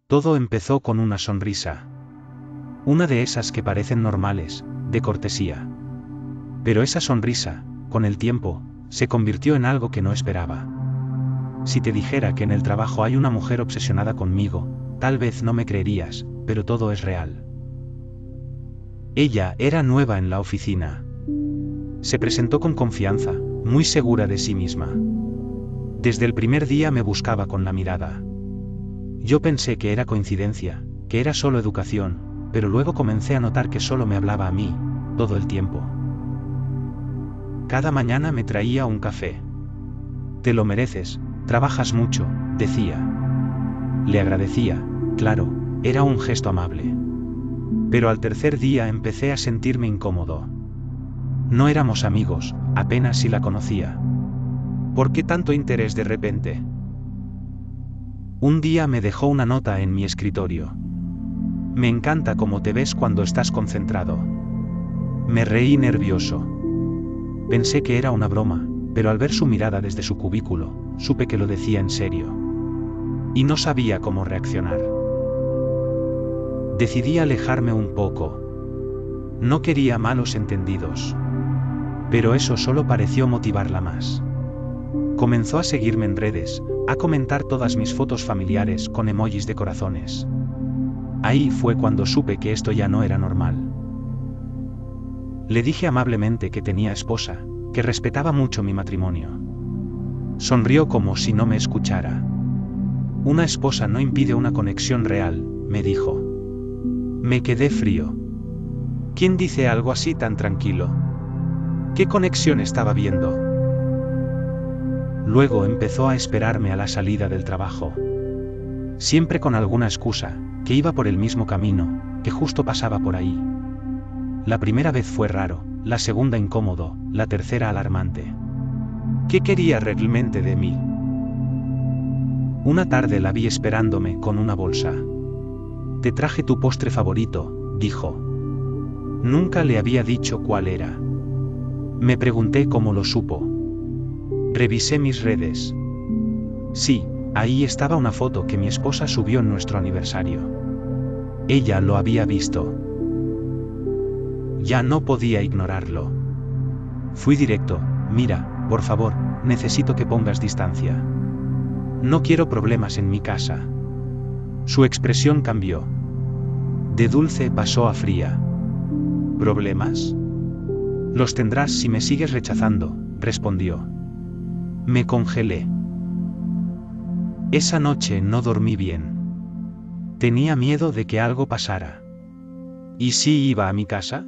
Todo empezó con una sonrisa. Una de esas que parecen normales, de cortesía. Pero esa sonrisa, con el tiempo, se convirtió en algo que no esperaba. Si te dijera que en el trabajo hay una mujer obsesionada conmigo, tal vez no me creerías, pero todo es real. Ella era nueva en la oficina. Se presentó con confianza, muy segura de sí misma. Desde el primer día me buscaba con la mirada. Yo pensé que era coincidencia, que era solo educación, pero luego comencé a notar que solo me hablaba a mí, todo el tiempo. Cada mañana me traía un café. Te lo mereces, trabajas mucho, decía. Le agradecía, claro, era un gesto amable. Pero al tercer día empecé a sentirme incómodo. No éramos amigos, apenas si la conocía. ¿Por qué tanto interés de repente? Un día me dejó una nota en mi escritorio. Me encanta cómo te ves cuando estás concentrado. Me reí nervioso. Pensé que era una broma, pero al ver su mirada desde su cubículo, supe que lo decía en serio. Y no sabía cómo reaccionar. Decidí alejarme un poco. No quería malos entendidos. Pero eso solo pareció motivarla más. Comenzó a seguirme en redes, a comentar todas mis fotos familiares con emojis de corazones. Ahí fue cuando supe que esto ya no era normal. Le dije amablemente que tenía esposa, que respetaba mucho mi matrimonio. Sonrió como si no me escuchara. Una esposa no impide una conexión real, me dijo. Me quedé frío. ¿Quién dice algo así tan tranquilo? ¿Qué conexión estaba viendo? Luego empezó a esperarme a la salida del trabajo. Siempre con alguna excusa, que iba por el mismo camino, que justo pasaba por ahí. La primera vez fue raro, la segunda incómodo, la tercera alarmante. ¿Qué quería realmente de mí? Una tarde la vi esperándome con una bolsa. Te traje tu postre favorito, dijo. Nunca le había dicho cuál era. Me pregunté cómo lo supo. Revisé mis redes. Sí, ahí estaba una foto que mi esposa subió en nuestro aniversario. Ella lo había visto. Ya no podía ignorarlo. Fui directo. Mira, por favor, necesito que pongas distancia. No quiero problemas en mi casa. Su expresión cambió. De dulce pasó a fría. ¿Problemas? Los tendrás si me sigues rechazando, respondió. Me congelé. Esa noche no dormí bien. Tenía miedo de que algo pasara. ¿Y si iba a mi casa?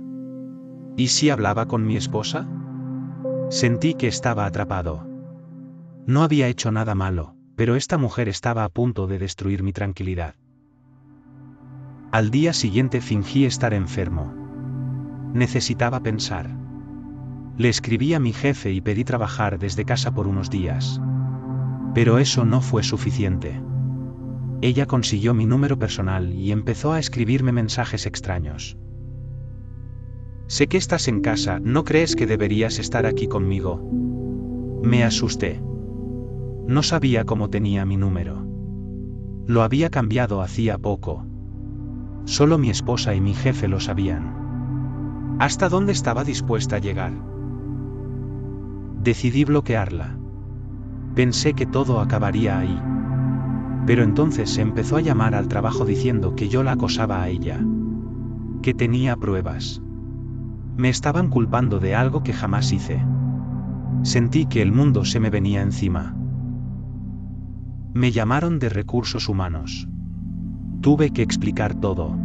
¿Y si hablaba con mi esposa? Sentí que estaba atrapado. No había hecho nada malo, pero esta mujer estaba a punto de destruir mi tranquilidad. Al día siguiente fingí estar enfermo. Necesitaba pensar. Le escribí a mi jefe y pedí trabajar desde casa por unos días. Pero eso no fue suficiente. Ella consiguió mi número personal y empezó a escribirme mensajes extraños. Sé que estás en casa, ¿no crees que deberías estar aquí conmigo? Me asusté. No sabía cómo tenía mi número. Lo había cambiado hacía poco. Solo mi esposa y mi jefe lo sabían. ¿Hasta dónde estaba dispuesta a llegar? Decidí bloquearla. Pensé que todo acabaría ahí. Pero entonces se empezó a llamar al trabajo diciendo que yo la acosaba a ella. Que tenía pruebas. Me estaban culpando de algo que jamás hice. Sentí que el mundo se me venía encima. Me llamaron de recursos humanos. Tuve que explicar todo.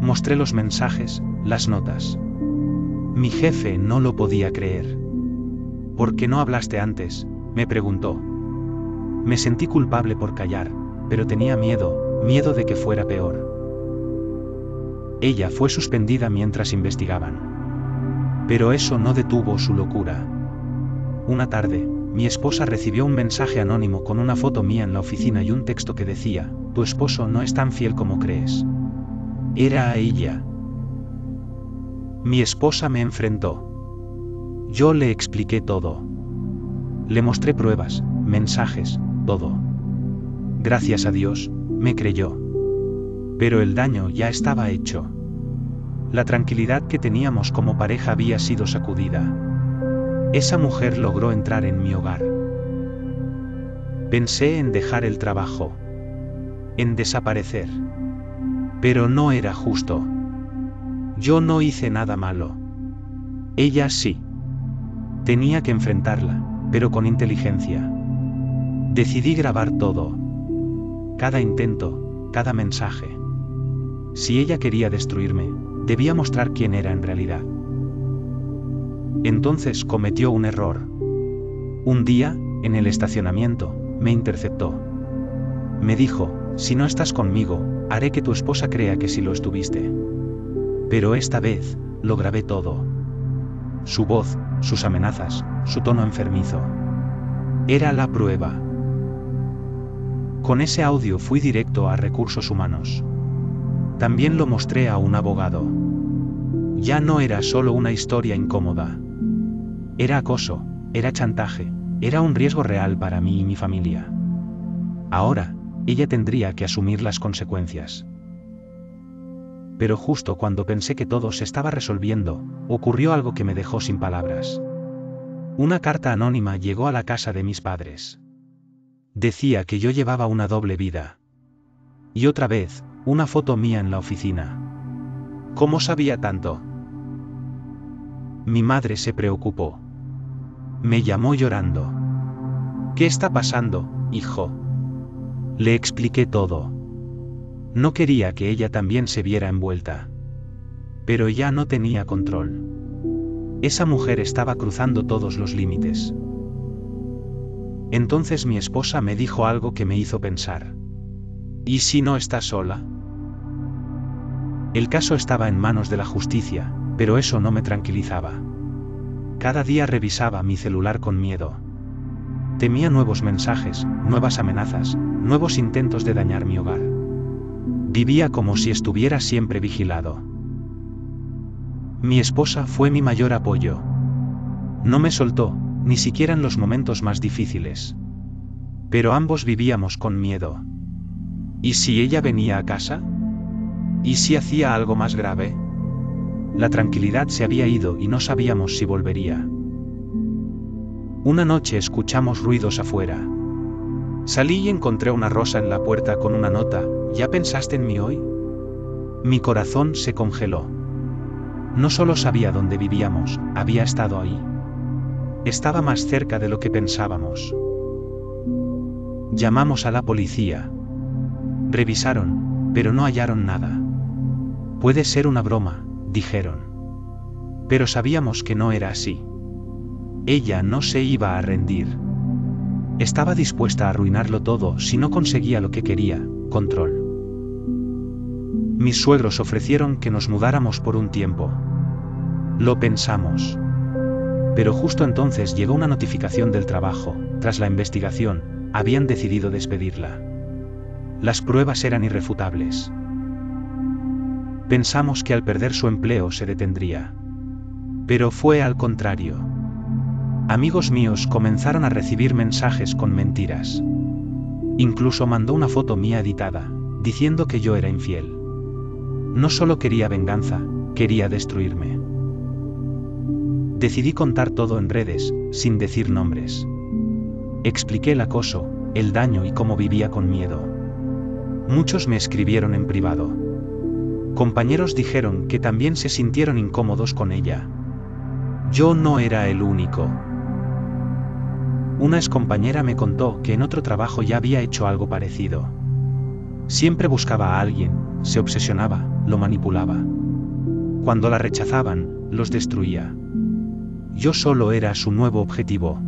Mostré los mensajes, las notas. Mi jefe no lo podía creer. ¿Por qué no hablaste antes?, me preguntó. Me sentí culpable por callar, pero tenía miedo de que fuera peor. Ella fue suspendida mientras investigaban. Pero eso no detuvo su locura. Una tarde, mi esposa recibió un mensaje anónimo con una foto mía en la oficina y un texto que decía: tu esposo no es tan fiel como crees. Era a ella. Mi esposa me enfrentó. Yo le expliqué todo. Le mostré pruebas, mensajes, todo. Gracias a Dios, me creyó. Pero el daño ya estaba hecho. La tranquilidad que teníamos como pareja había sido sacudida. Esa mujer logró entrar en mi hogar. Pensé en dejar el trabajo, en desaparecer. Pero no era justo. Yo no hice nada malo. Ella sí. Tenía que enfrentarla, pero con inteligencia. Decidí grabar todo. Cada intento, cada mensaje. Si ella quería destruirme, debía mostrar quién era en realidad. Entonces cometió un error. Un día, en el estacionamiento, me interceptó. Me dijo, si no estás conmigo, haré que tu esposa crea que sí lo estuviste. Pero esta vez, lo grabé todo. Su voz, sus amenazas, su tono enfermizo. Era la prueba. Con ese audio fui directo a Recursos Humanos. También lo mostré a un abogado. Ya no era solo una historia incómoda. Era acoso, era chantaje, era un riesgo real para mí y mi familia. Ahora, ella tendría que asumir las consecuencias. Pero justo cuando pensé que todo se estaba resolviendo, ocurrió algo que me dejó sin palabras. Una carta anónima llegó a la casa de mis padres. Decía que yo llevaba una doble vida. Y otra vez, una foto mía en la oficina. ¿Cómo sabía tanto? Mi madre se preocupó. Me llamó llorando. ¿Qué está pasando, hijo? Le expliqué todo. No quería que ella también se viera envuelta. Pero ya no tenía control. Esa mujer estaba cruzando todos los límites. Entonces mi esposa me dijo algo que me hizo pensar. ¿Y si no está sola? El caso estaba en manos de la justicia, pero eso no me tranquilizaba. Cada día revisaba mi celular con miedo. Temía nuevos mensajes, nuevas amenazas, nuevos intentos de dañar mi hogar. Vivía como si estuviera siempre vigilado. Mi esposa fue mi mayor apoyo. No me soltó, ni siquiera en los momentos más difíciles. Pero ambos vivíamos con miedo. ¿Y si ella venía a casa? ¿Y si hacía algo más grave? La tranquilidad se había ido y no sabíamos si volvería. Una noche escuchamos ruidos afuera. Salí y encontré una rosa en la puerta con una nota, ¿ya pensaste en mí hoy? Mi corazón se congeló. No solo sabía dónde vivíamos, había estado ahí. Estaba más cerca de lo que pensábamos. Llamamos a la policía. Revisaron, pero no hallaron nada. Puede ser una broma, dijeron. Pero sabíamos que no era así. Ella no se iba a rendir. Estaba dispuesta a arruinarlo todo si no conseguía lo que quería, control. Mis suegros ofrecieron que nos mudáramos por un tiempo. Lo pensamos. Pero justo entonces llegó una notificación del trabajo. Tras la investigación, habían decidido despedirla. Las pruebas eran irrefutables. Pensamos que al perder su empleo se detendría. Pero fue al contrario. Amigos míos comenzaron a recibir mensajes con mentiras. Incluso mandó una foto mía editada, diciendo que yo era infiel. No solo quería venganza, quería destruirme. Decidí contar todo en redes, sin decir nombres. Expliqué el acoso, el daño y cómo vivía con miedo. Muchos me escribieron en privado. Compañeros dijeron que también se sintieron incómodos con ella. Yo no era el único. Una excompañera me contó que en otro trabajo ya había hecho algo parecido. Siempre buscaba a alguien, se obsesionaba, lo manipulaba. Cuando la rechazaban, los destruía. Yo solo era su nuevo objetivo.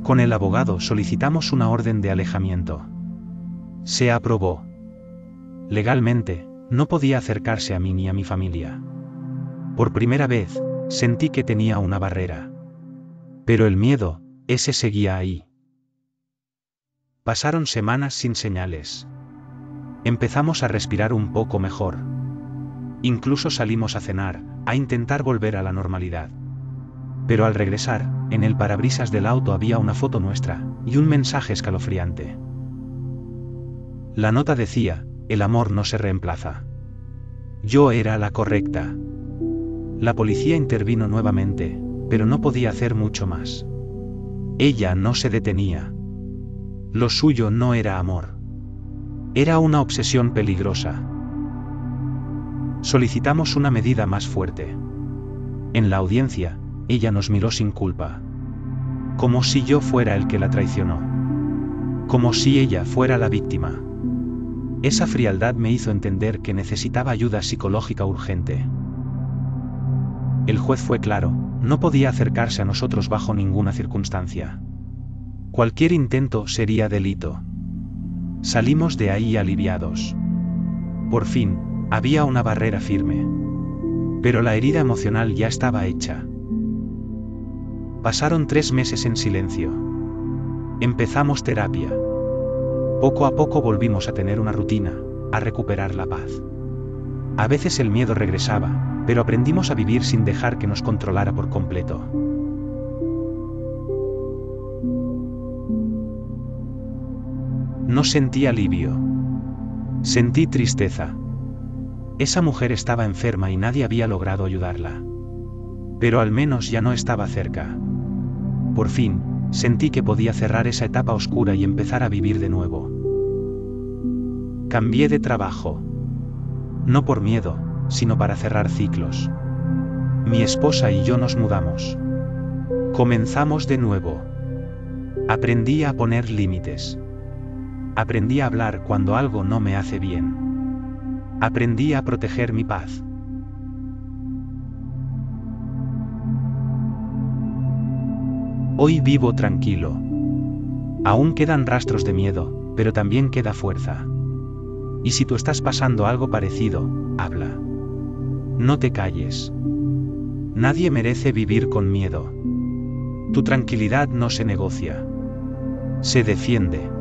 Con el abogado solicitamos una orden de alejamiento. Se aprobó. Legalmente, no podía acercarse a mí ni a mi familia. Por primera vez, sentí que tenía una barrera. Pero el miedo, ese seguía ahí. Pasaron semanas sin señales. Empezamos a respirar un poco mejor. Incluso salimos a cenar, a intentar volver a la normalidad. Pero al regresar, en el parabrisas del auto había una foto nuestra, y un mensaje escalofriante. La nota decía, el amor no se reemplaza. Yo era la correcta. La policía intervino nuevamente, pero no podía hacer mucho más. Ella no se detenía. Lo suyo no era amor. Era una obsesión peligrosa. Solicitamos una medida más fuerte. En la audiencia, ella nos miró sin culpa. Como si yo fuera el que la traicionó. Como si ella fuera la víctima. Esa frialdad me hizo entender que necesitaba ayuda psicológica urgente. El juez fue claro, no podía acercarse a nosotros bajo ninguna circunstancia. Cualquier intento sería delito. Salimos de ahí aliviados. Por fin, había una barrera firme. Pero la herida emocional ya estaba hecha. Pasaron 3 meses en silencio. Empezamos terapia. Poco a poco volvimos a tener una rutina, a recuperar la paz. A veces el miedo regresaba, pero aprendimos a vivir sin dejar que nos controlara por completo. No sentí alivio. Sentí tristeza. Esa mujer estaba enferma y nadie había logrado ayudarla. Pero al menos ya no estaba cerca. Por fin, sentí que podía cerrar esa etapa oscura y empezar a vivir de nuevo. Cambié de trabajo. No por miedo, sino para cerrar ciclos. Mi esposa y yo nos mudamos. Comenzamos de nuevo. Aprendí a poner límites. Aprendí a hablar cuando algo no me hace bien. Aprendí a proteger mi paz. Hoy vivo tranquilo. Aún quedan rastros de miedo, pero también queda fuerza. Y si tú estás pasando algo parecido, habla. No te calles. Nadie merece vivir con miedo. Tu tranquilidad no se negocia. Se defiende.